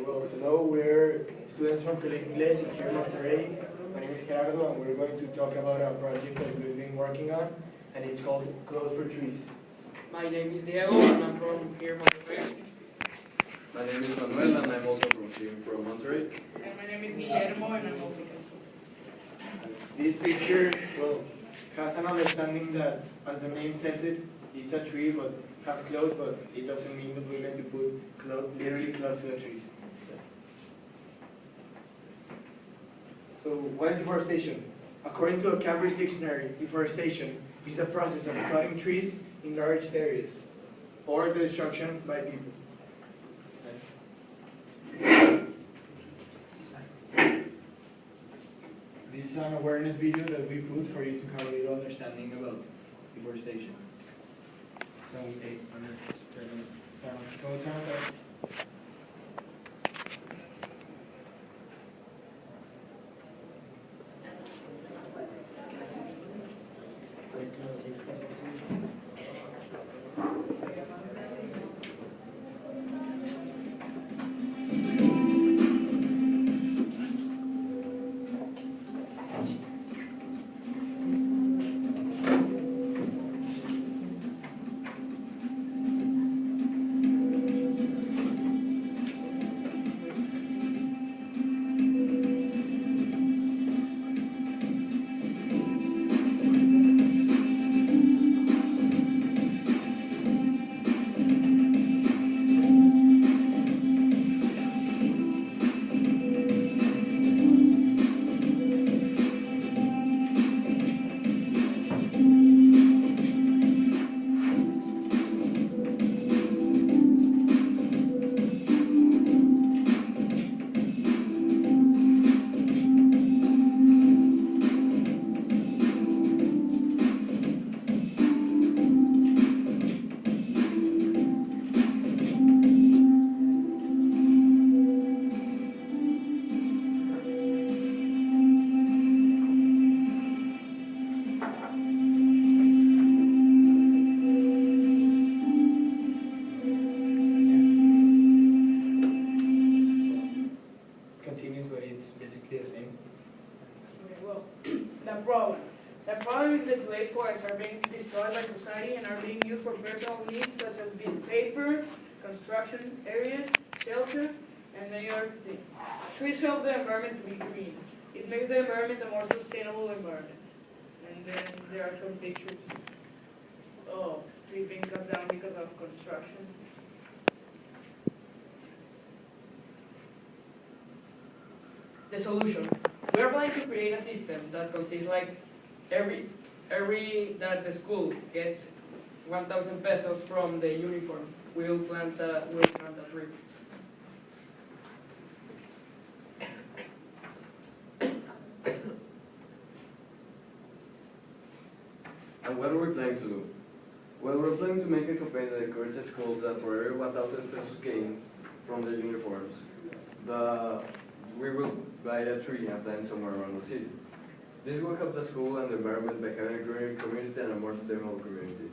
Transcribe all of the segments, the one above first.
Well, hello, we're students from Colegio Inglés here in Monterrey. My name is Gerardo, and we're going to talk about a project that we've been working on, and it's called Clothes for Trees. My name is Diego, and I'm from here, Monterrey. My name is Manuel, and I'm also from Monterrey. And my name is Guillermo, and I'm also from This picture, well, has an understanding that, as the name says it, it's a tree, but has clothes, but it doesn't mean that we're going to put clothes, literally clothes to the trees. So, what is deforestation? According to a Cambridge dictionary, deforestation is the process of cutting trees in large areas, or the destruction by people. This is an awareness video that we put for you to have a little understanding about deforestation. So, go turn on that. The problem is that today's forests are being destroyed by society and are being used for personal needs such as paper, construction areas, shelter, and many other things. Trees help the environment to be green. It makes the environment a more sustainable environment. And then there are some pictures of trees being cut down because of construction. The solution. We are planning to create a system that consists like every that the school gets 1,000 pesos from the uniform, we'll plant a tree. And what are we planning to do? Well, we're planning to make a campaign that encourages schools that for every 1,000 pesos gained from the uniforms, we will buy a tree and plant somewhere around the city. This will help the school and the environment by having a greener community and a more sustainable community.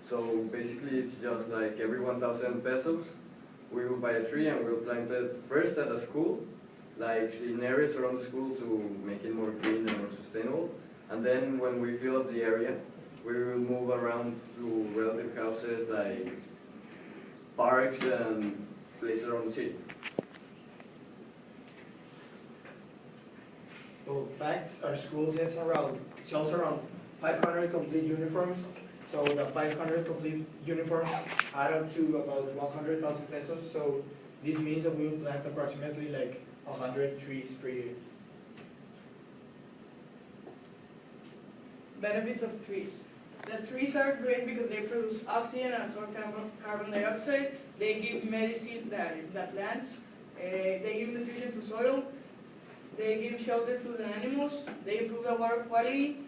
So basically it's just like every 1,000 pesos, we will buy a tree and we'll plant it first at a school, like in areas around the school to make it more green and more sustainable. And then when we fill up the area, we will move around to relative houses like parks and places around the city. Well, facts, our school sells around 500 complete uniforms. So the 500 complete uniforms add up to about 100,000 pesos. So this means that we will plant approximately like 100 trees per year. Benefits of trees. The trees are great because they produce oxygen and absorb carbon dioxide. They give medicine that plants. They give nutrition to soil. They give shelter to the animals. They improve the water quality.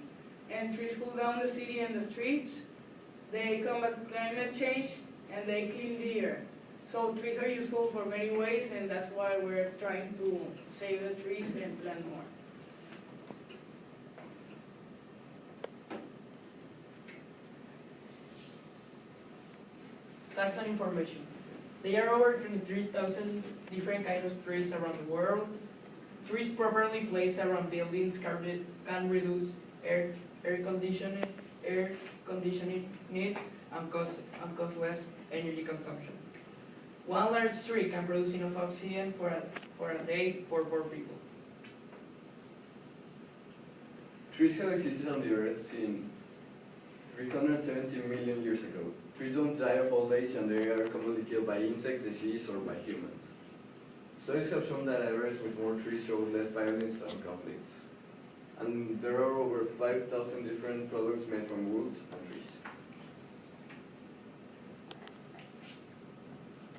And trees cool down the city and the streets. They combat climate change. And they clean the air. So trees are useful for many ways, and that's why we're trying to save the trees and plant more. Facts and information. There are over 23,000 different kinds of trees around the world. Trees properly placed around buildings can reduce air conditioning needs and cause less energy consumption. One large tree can produce enough oxygen for a day for 4 people. Trees have existed on the earth since 370 million years ago. Trees don't die of old age and they are commonly killed by insects, disease, or by humans. Studies have shown that areas with more trees show less violence and conflicts. And there are over 5,000 different products made from woods and trees.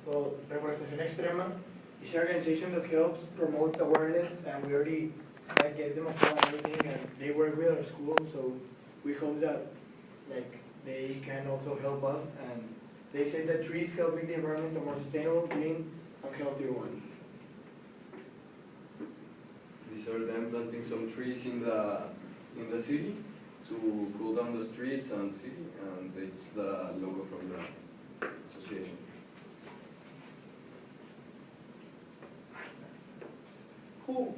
Well, Reforestación Extrema is an organization that helps promote awareness, and we already gave them a call and everything, and they work with our school, so we hope that they can also help us. And they say that trees help make the environment a more sustainable, clean, and healthier one. These are them planting some trees in the city to cool down the streets and city, and it's the logo from the association. Cool.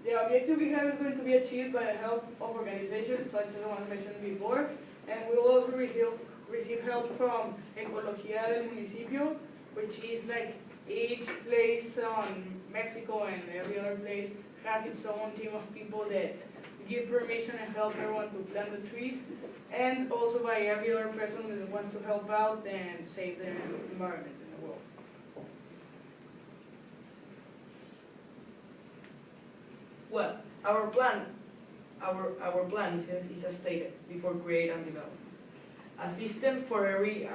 The objective we have is going to be achieved by the help of organizations such as the one mentioned before, and we will also receive help from Ecología del Municipio, which is like each place on Mexico and every other place has its own team of people that give permission and help everyone to plant the trees, and also by every other person that wants to help out and save the environment in the world. Well, our plan is as stated before create and develop. A system for every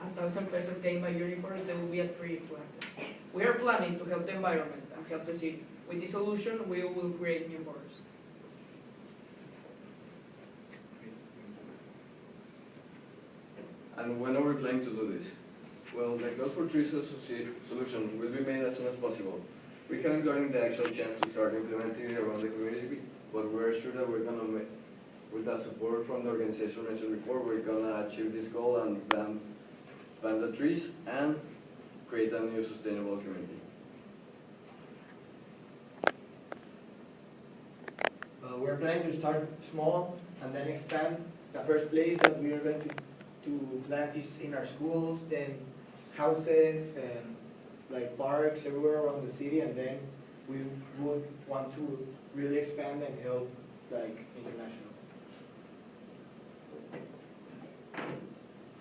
1,000 pesos gained by uniforms, there will be a tree planted. We are planning to help the environment and help the city. With this solution, we will create new forests. And when are we planning to do this? Well, the Close for Trees solution will be made as soon as possible. We haven't gotten the actual chance to start implementing it around the community, but we're sure that we're gonna make, with the support from the organization mentioned before, we're gonna achieve this goal and plant the trees and create a new sustainable community. We're planning to start small and then expand. The first place that we are going to plant is in our schools, then houses and like parks everywhere around the city, and then we would want to really expand and help like international.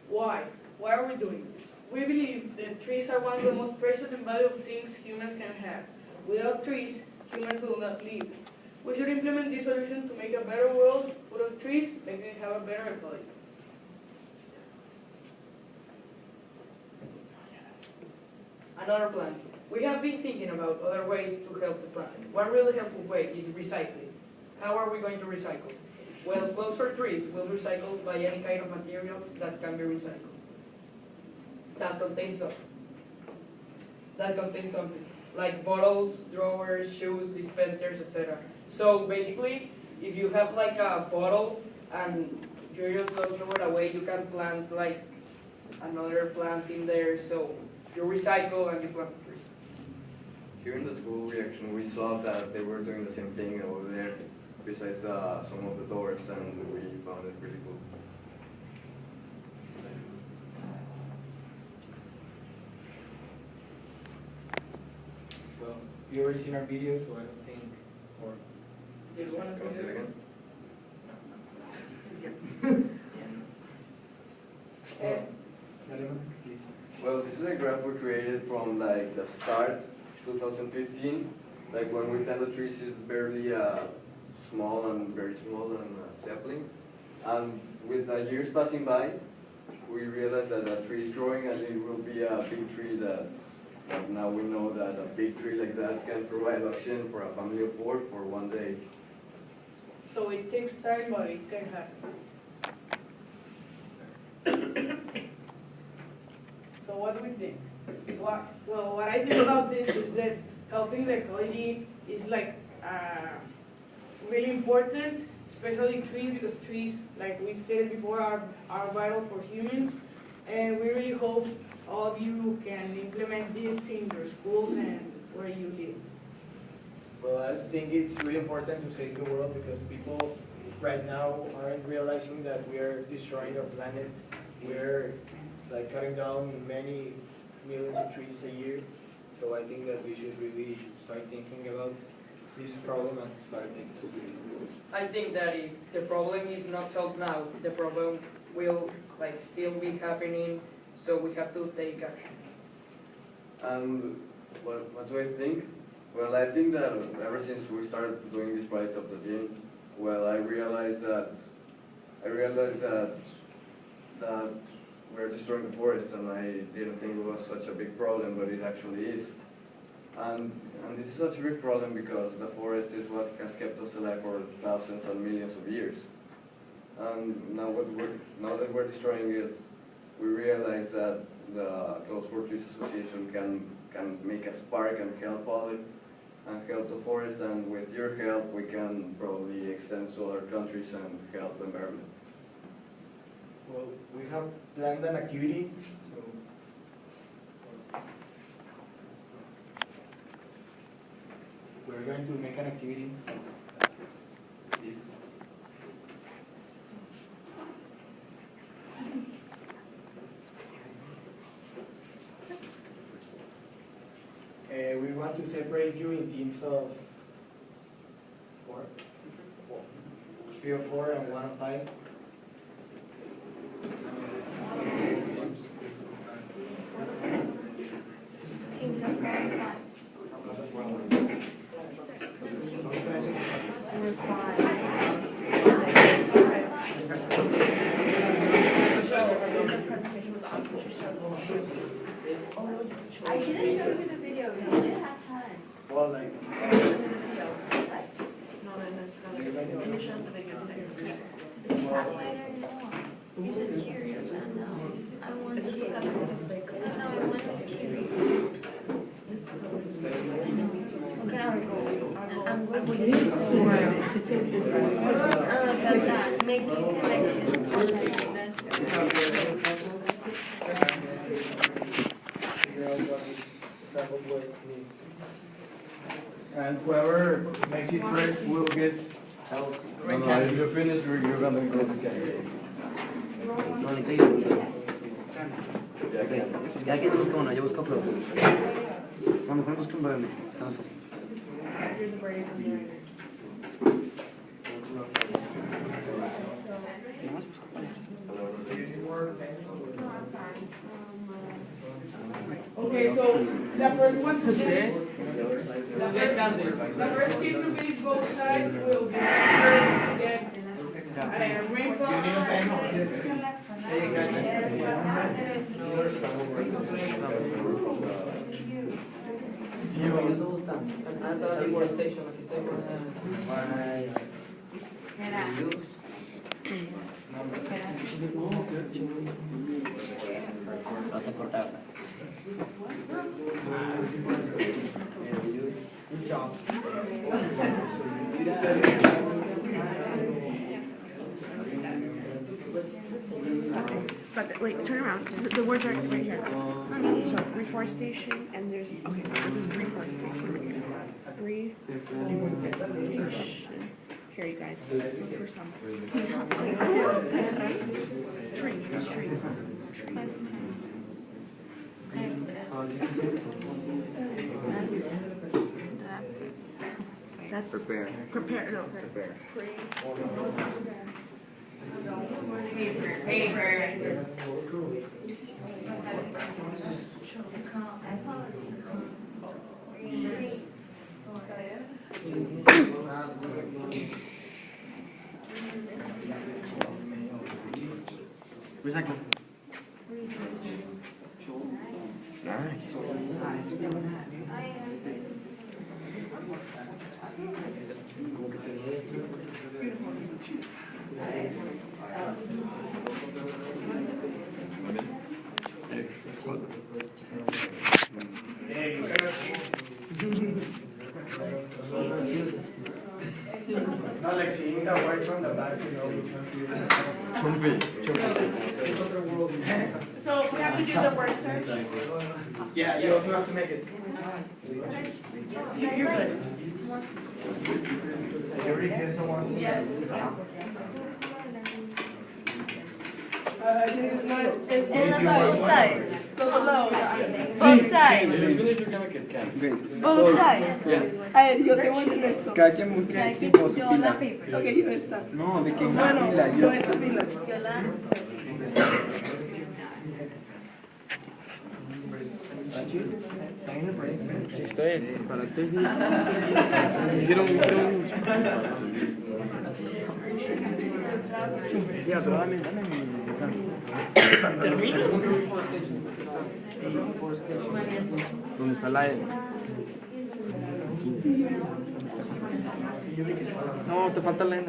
Why? Why are we doing this? We believe that trees are one of the most precious and valuable things humans can have. Without trees, humans will not live. We should implement this solution to make a better world full of trees that can have a better ecology. Another plan. We have been thinking about other ways to help the planet. One really helpful way is recycling. How are we going to recycle? Well, Clothes for Trees will recycle by any kind of materials that can be recycled. That contains something like bottles, drawers, shoes, dispensers, etc. So basically, if you have like a bottle and you just don't throw it away, you can plant like another plant in there. So you recycle and you plant a tree. Here in the school we saw that they were doing the same thing over there, besides some of the doors, and we found it really cool. Well, you already seen our video, so I don't think more. Do you want to Can we say say it again? Well, this is a graph we created from like the start, 2015, like when we planted the trees is barely small and very small and sapling. And with the years passing by, we realized that the tree is growing and it will be a big tree that now we know that a big tree like that can provide oxygen for a family of 4 for one day. So it takes time, but it can happen. So what do we think? Well, what I think about this is that helping the ecology is like really important, especially trees, because trees, like we stated before, are vital for humans. And we really hope all of you can implement this in your schools and where you live? Well, I think it's really important to save the world because people right now aren't realizing that we are destroying our planet. We're like cutting down many millions of trees a year. So I think that we should really start thinking about this problem and start taking it seriously. I think that if the problem is not solved now, the problem will like still be happening, so we have to take action. And what do I think? Well, I think that ever since we started doing this project of the gym, well, I realized that that we're destroying the forest, and I didn't think it was such a big problem, but it actually is. And this is such a big problem because the forest is what has kept us alive for thousands and millions of years. And now that we're destroying it, we realize that the Close for Trees Association can make a spark and help the forest, and with your help we can probably extend to other countries and help the environment. Well, we have planned an activity, so we're going to make an activity. This. We want to separate you in teams of 3 or 4 and 1 of 5. I didn't show you the video, we didn't have time. Well, like, The satellite I know. Use the Cheerios, I know. I want Cheerios. No, I want the Cheerios. Okay, I'm waiting for. Look at that, making connections as an investor. figure out what each type of work needs. And whoever makes it first will get help. No, if you finish, you're gonna go to Ya que se busca una, yo busco clubs. No, mejor busco un breve, está más fácil. Okay, so the first one to finish, the first team to finish both sides will be the first to get rainbow. Hasta la deforestation, aquí tengo. Vas a cortar. Good job. But wait, turn around. The words are right here. So reforestation, and there's okay. So this is reforestation. Reforestation. Here, you guys. Look for some trees. That's Prepare. Prepare. No. Prepare. Recycle. Alright. Hey, you gotta not like seeing the work from the back, you know, which one's you. Chumpi. So we have to do do the word search? Yeah, you also have to make it. You're good. You already did someone. Yes. No, it's En las both sides. below. Both sides. If you finish, you're gonna get candy. Both sides. A ver, yo sé bueno en esto. Cada quien busque tipo su Yo fila. la paper. Ok, yo esta. No, de que una Bueno, fila. yo esta fila. Yo la. Estoy para ti. Hicieron mucho. Sí, pero dame. ¿Dónde está la N? No, te falta la N.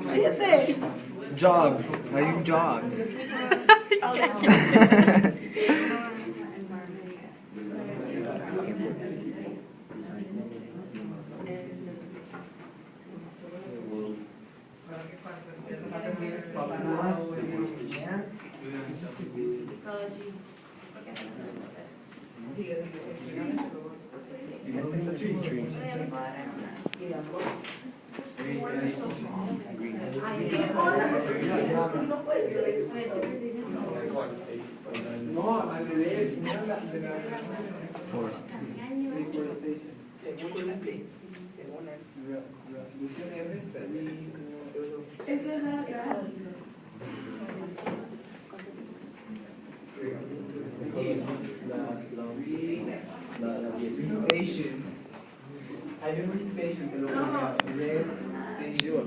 Cállate. Jobs. Are you jobs? No, al revés. Forest. Hay un station que lo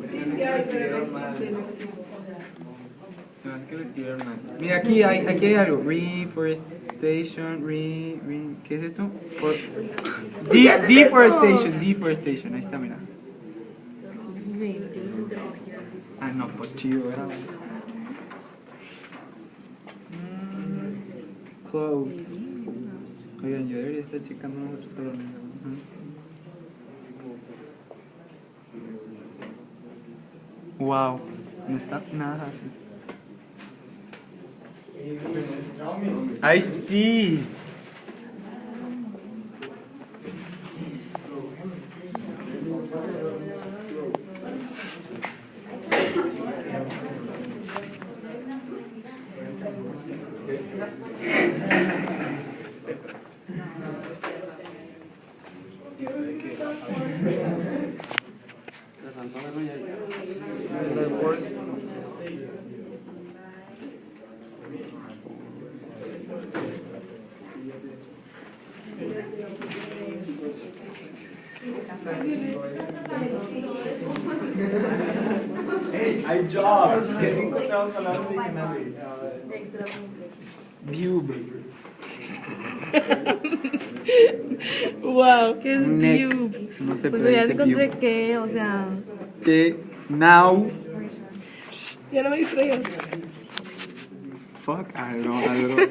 Sí, hay, pero no existe, no existe. Se me hace que lo escribieron mal. Mira, aquí hay algo. Reforestation, ¿qué es esto? Deforestation, ahí está, mira. Ah, no, pues chido, era. Clothes. Oigan, yo debería estar checando otros colores. Wow, no está nada así. ¡Ay, sí! Hay jobs. Que sí encontramos palabras adicionales. Bube. Wow. ¿Qué es Neck. view? No sé, Pues pero ya dice encontré bube. que, o sea. Que now. Ya no me distraigas. Fuck, I don't know.